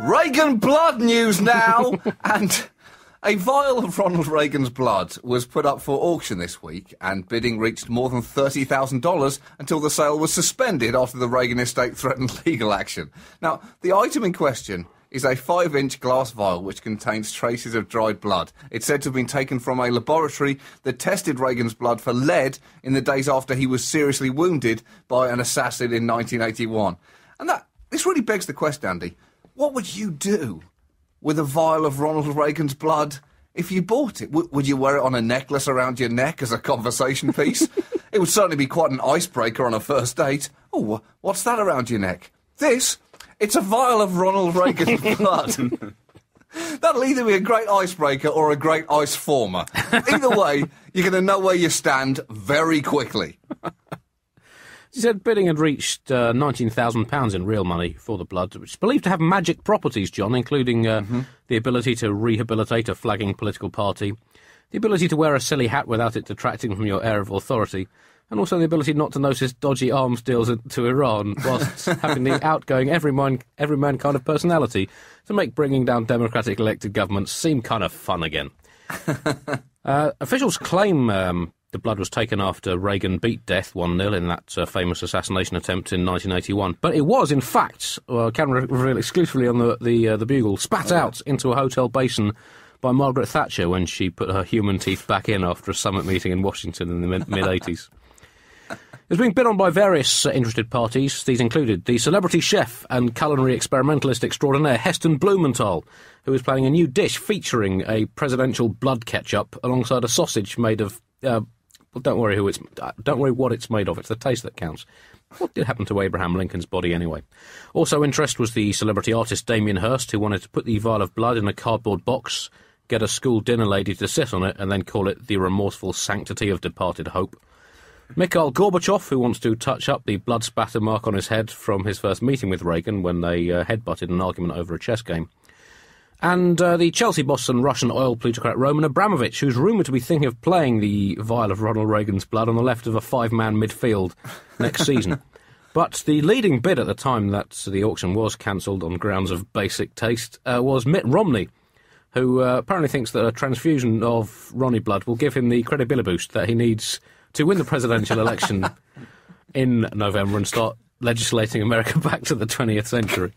Reagan blood news now! And a vial of Ronald Reagan's blood was put up for auction this week, and bidding reached more than $30,000 until the sale was suspended after the Reagan estate threatened legal action. Now, the item in question is a 5-inch glass vial which contains traces of dried blood. It's said to have been taken from a laboratory that tested Reagan's blood for lead in the days after he was seriously wounded by an assassin in 1981. And this really begs the question, Andy, what would you do with a vial of Ronald Reagan's blood if you bought it? Would you wear it on a necklace around your neck as a conversation piece? It would certainly be quite an icebreaker on a first date. Oh, what's that around your neck? This? It's a vial of Ronald Reagan's blood. That'll either be a great icebreaker or a great ice former. Either way, you're going to know where you stand very quickly. She said bidding had reached £19,000 in real money for the blood, which is believed to have magic properties, John, including the ability to rehabilitate a flagging political party, the ability to wear a silly hat without it detracting from your air of authority, and also the ability not to notice dodgy arms deals to Iran, whilst having the outgoing everyman kind of personality to make bringing down democratic elected governments seem kind of fun again. Officials claim the blood was taken after Reagan beat death 1-0 in that famous assassination attempt in 1981. But it was, in fact, can reveal exclusively on the Bugle, spat out into a hotel basin by Margaret Thatcher when she put her human teeth back in after a summit meeting in Washington in the mid-80s. It was being bid on by various interested parties. These included the celebrity chef and culinary experimentalist extraordinaire Heston Blumenthal, who is planning a new dish featuring a presidential blood ketchup alongside a sausage made of... well, don't worry what it's made of. It's the taste that counts. What did happen to Abraham Lincoln's body anyway? Also interest was the celebrity artist Damien Hirst, who wanted to put the vial of blood in a cardboard box, get a school dinner lady to sit on it, and then call it the remorseful sanctity of departed hope. Mikhail Gorbachev, who wants to touch up the blood spatter mark on his head from his first meeting with Reagan when they headbutted an argument over a chess game. And the Chelsea boss and Russian oil plutocrat Roman Abramovich, who's rumoured to be thinking of playing the vial of Ronald Reagan's blood on the left of a 5-man midfield next season. But the leading bid at the time that the auction was cancelled on grounds of basic taste was Mitt Romney, who apparently thinks that a transfusion of Ronnie blood will give him the credibility boost that he needs to win the presidential election in November and start legislating America back to the 20th century.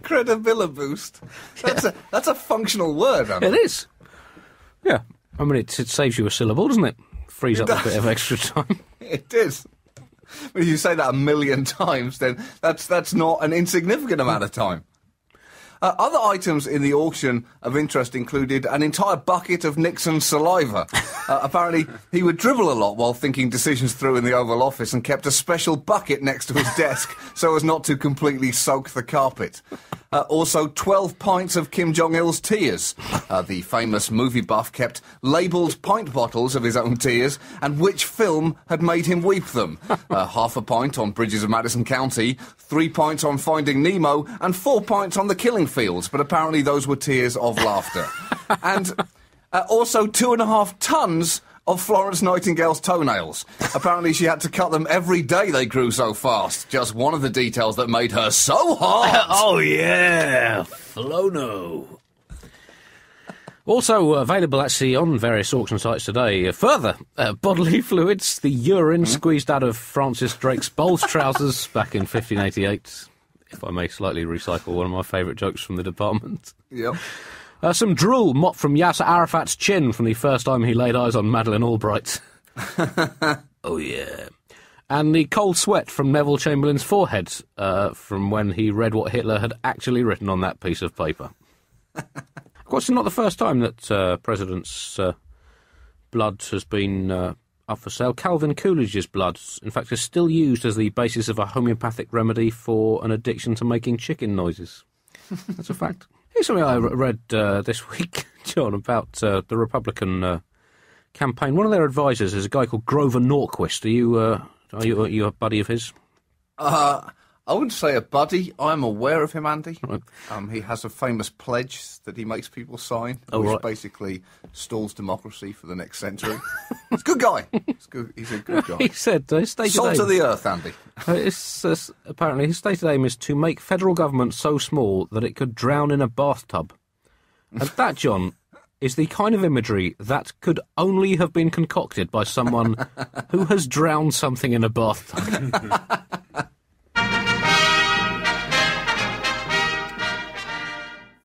Credibility boost. That's a functional word, Andy. It is. Yeah. I mean, it saves you a syllable, doesn't it? Frees up a bit of extra time. It is. But if you say that 1,000,000 times, then that's not an insignificant amount of time. Other items in the auction of interest included an entire bucket of Nixon's saliva. Apparently, he would dribble a lot while thinking decisions through in the Oval Office and kept a special bucket next to his desk so as not to completely soak the carpet. Also, 12 pints of Kim Jong-il's tears. The famous movie buff kept labelled pint bottles of his own tears and which film had made him weep them. Half a pint on Bridges of Madison County, 3 pints on Finding Nemo, and 4 pints on The Killing Fields, but apparently those were tears of laughter. And also 2.5 tons of Florence Nightingale's toenails. Apparently she had to cut them every day, they grew so fast. Just one of the details that made her so hot. Oh yeah, Flono. Also available actually on various auction sites today. Further, bodily fluids, the urine squeezed out of Francis Drake's Bowles trousers back in 1588. If I may slightly recycle one of my favourite jokes from the department. Yep. Some drool mopped from Yasser Arafat's chin from the first time he laid eyes on Madeleine Albright. Oh, yeah. And the cold sweat from Neville Chamberlain's forehead from when he read what Hitler had actually written on that piece of paper. Of course, it's not the first time that President's blood has been up for sale. Calvin Coolidge's blood, in fact, is still used as the basis of a homeopathic remedy for an addiction to making chicken noises. That's a fact. Here's something I read this week, John, about the Republican campaign. One of their advisors is a guy called Grover Norquist. Are you a buddy of his? I wouldn't say a buddy. I'm aware of him, Andy. Right. He has a famous pledge that he makes people sign, Oh, which right. basically stalls democracy for the next century. He's a good guy. He's a good guy. He said his stated Salt aim, of the earth, Andy. apparently his stated aim is to make federal government so small that it could drown in a bathtub. And that, John, is the kind of imagery that could only have been concocted by someone who has drowned something in a bathtub.